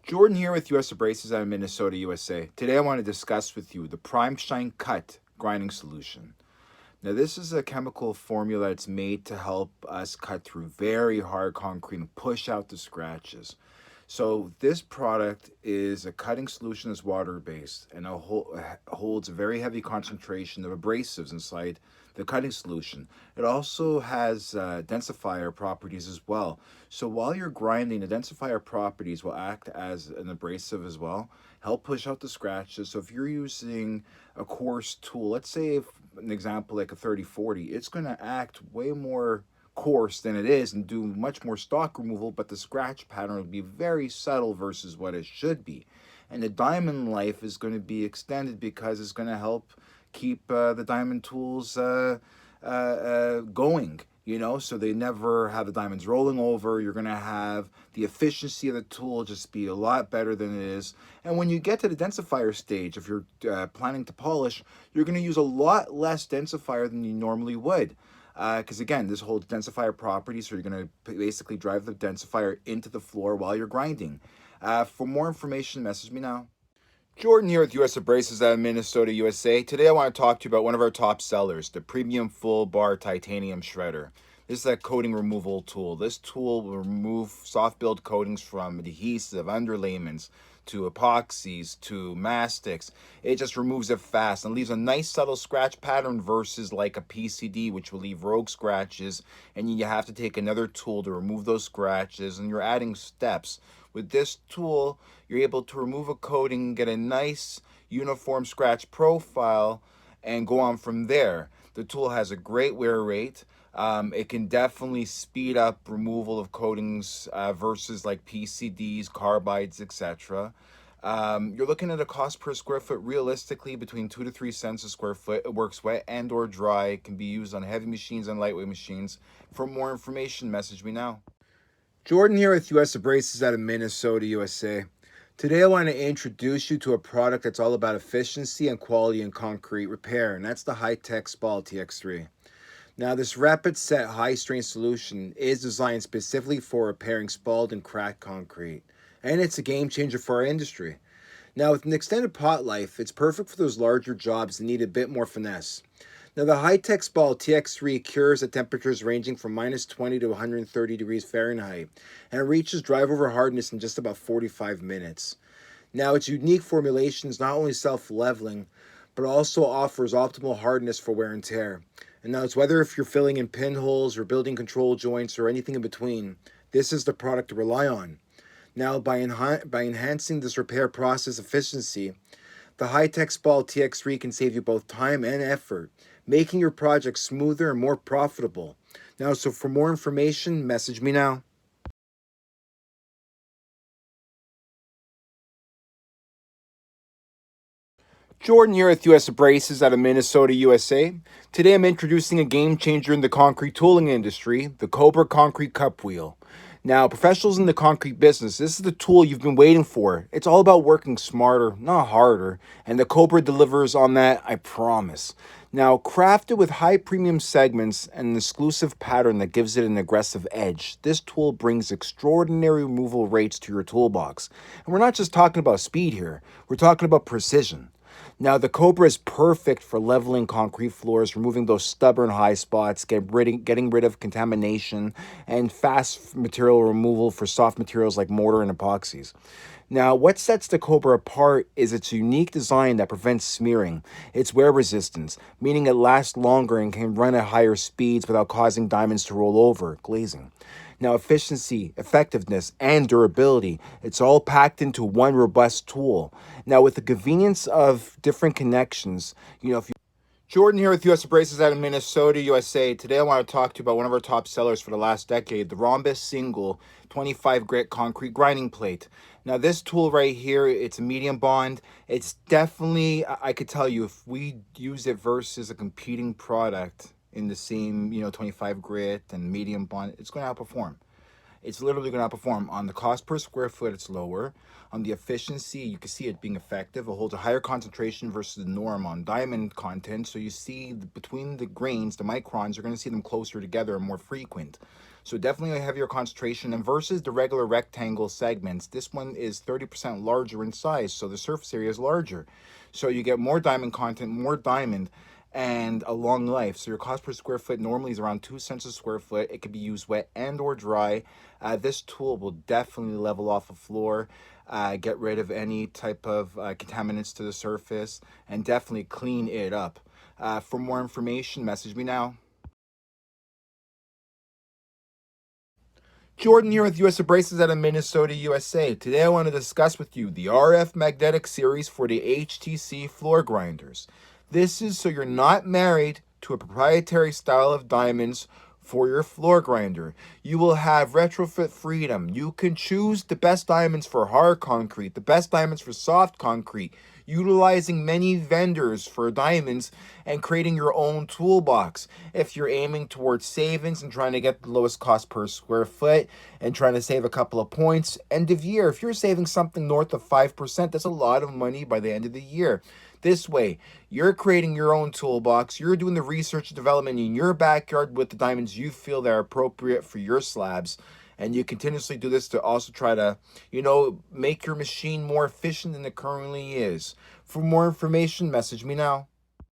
Jordan here with US Abrasives out of Minnesota, USA. Today I want to discuss with you the Prime Shine Cut grinding solution. Now this is a chemical formula that's made to help us cut through very hard concrete and push out the scratches. So this product is a cutting solution that's water-based and holds a very heavy concentration of abrasives inside the cutting solution. It also has densifier properties as well. So while you're grinding, the densifier properties will act as an abrasive as well, help push out the scratches. So if you're using a coarse tool, let's say if an example like a 3040, it's going to act way more coarse than it is and do much more stock removal, but the scratch pattern will be very subtle versus what it should be. And the diamond life is going to be extended because it's going to help keep the diamond tools going, so they never have the diamonds rolling over. You're going to have the efficiency of the tool just be a lot better than it is. And when you get to the densifier stage, if you're planning to polish, you're going to use a lot less densifier than you normally would. Because again, this holds densifier properties, so you're going to basically drive the densifier into the floor while you're grinding. For more information, message me now. Jordan here with US Abrasives out of Minnesota, USA. Today I want to talk to you about one of our top sellers, the premium FullBar titanium shredder. This is a coating removal tool. This tool will remove soft build coatings from adhesive, underlayments, to epoxies, to mastics. It just removes it fast and leaves a nice subtle scratch pattern versus like a PCD, which will leave rogue scratches, and you have to take another tool to remove those scratches, and you're adding steps. With this tool, you're able to remove a coating, get a nice uniform scratch profile, and go on from there. The tool has a great wear rate. It can definitely speed up removal of coatings versus like PCDs, carbides, etc. You're looking at a cost per square foot realistically between 2 to 3 cents a square foot. It works wet and or dry. It can be used on heavy machines and lightweight machines. For more information, message me now. Jordan here with US Abrasives out of Minnesota, USA. Today I want to introduce you to a product that's all about efficiency and quality in concrete repair, and that's the HighTech Ball TX3. Now, this rapid set high strength solution is designed specifically for repairing spalled and cracked concrete, and it's a game changer for our industry. Now, with an extended pot life, it's perfect for those larger jobs that need a bit more finesse. Now, the HighTech Spall TX3 cures at temperatures ranging from minus 20 to 130 degrees Fahrenheit, and it reaches drive over hardness in just about 45 minutes. Now, its unique formulation is not only self-leveling, but also offers optimal hardness for wear and tear. And now it's whether if you're filling in pinholes or building control joints or anything in between, this is the product to rely on. Now, by enhancing this repair process efficiency, the HighTech Spall TX3 can save you both time and effort, making your project smoother and more profitable. Now, so for more information, message me now. Jordan here with US Abrasives out of Minnesota, USA. Today I'm introducing a game changer in the concrete tooling industry, the Cobra concrete cupwheel. Now, professionals in the concrete business, this is the tool you've been waiting for. It's all about working smarter, not harder, and the Cobra delivers on that, I promise. Now, crafted with high premium segments and an exclusive pattern that gives it an aggressive edge, this tool brings extraordinary removal rates to your toolbox. And we're not just talking about speed here, we're talking about precision. Now, the Cobra is perfect for leveling concrete floors, removing those stubborn high spots, getting rid of contamination, and fast material removal for soft materials like mortar and epoxies. Now, what sets the Cobra apart is its unique design that prevents smearing. Its wear resistance, meaning it lasts longer and can run at higher speeds without causing diamonds to roll over, glazing. Now, efficiency, effectiveness, and durability, it's all packed into one robust tool. Now, with the convenience of different connections, if you Jordan here with US Abrasives out of Minnesota, USA. Today I want to talk to you about one of our top sellers for the last decade, the Rhombus single 25 grit concrete grinding plate. Now this tool right here, it's a medium bond. It's definitely, I could tell you, if we use it versus a competing product in the same, 25 grit and medium bond, it's going to outperform. it's literally going to outperform. On the cost per square foot, it's lower. On the efficiency, you can see it being effective. It holds a higher concentration versus the norm on diamond content. So you see between the grains, the microns, you're going to see them closer together and more frequent. So definitely a heavier concentration. And versus the regular rectangle segments, this one is 30% larger in size. So the surface area is larger. So you get more diamond content, more diamond, and a long life. So your cost per square foot normally is around 2 cents a square foot. It can be used wet and or dry. This tool will definitely level off a floor, get rid of any type of contaminants to the surface, and definitely clean it up. For more information, message me now. Jordan here with US Abrasives out of Minnesota, USA. Today I want to discuss with you the RF magnetic series for the HTC Floor Grinders. This is so you're not married to a proprietary style of diamonds for your floor grinder. You will have retrofit freedom. You can choose the best diamonds for hard concrete, the best diamonds for soft concrete, utilizing many vendors for diamonds and creating your own toolbox. If you're aiming towards savings and trying to get the lowest cost per square foot and trying to save a couple of points, end of year, if you're saving something north of 5%, that's a lot of money by the end of the year. This way, you're creating your own toolbox. You're doing the research and development in your backyard with the diamonds you feel that are appropriate for your slabs. And you continuously do this to also try to, make your machine more efficient than it currently is. For more information, message me now.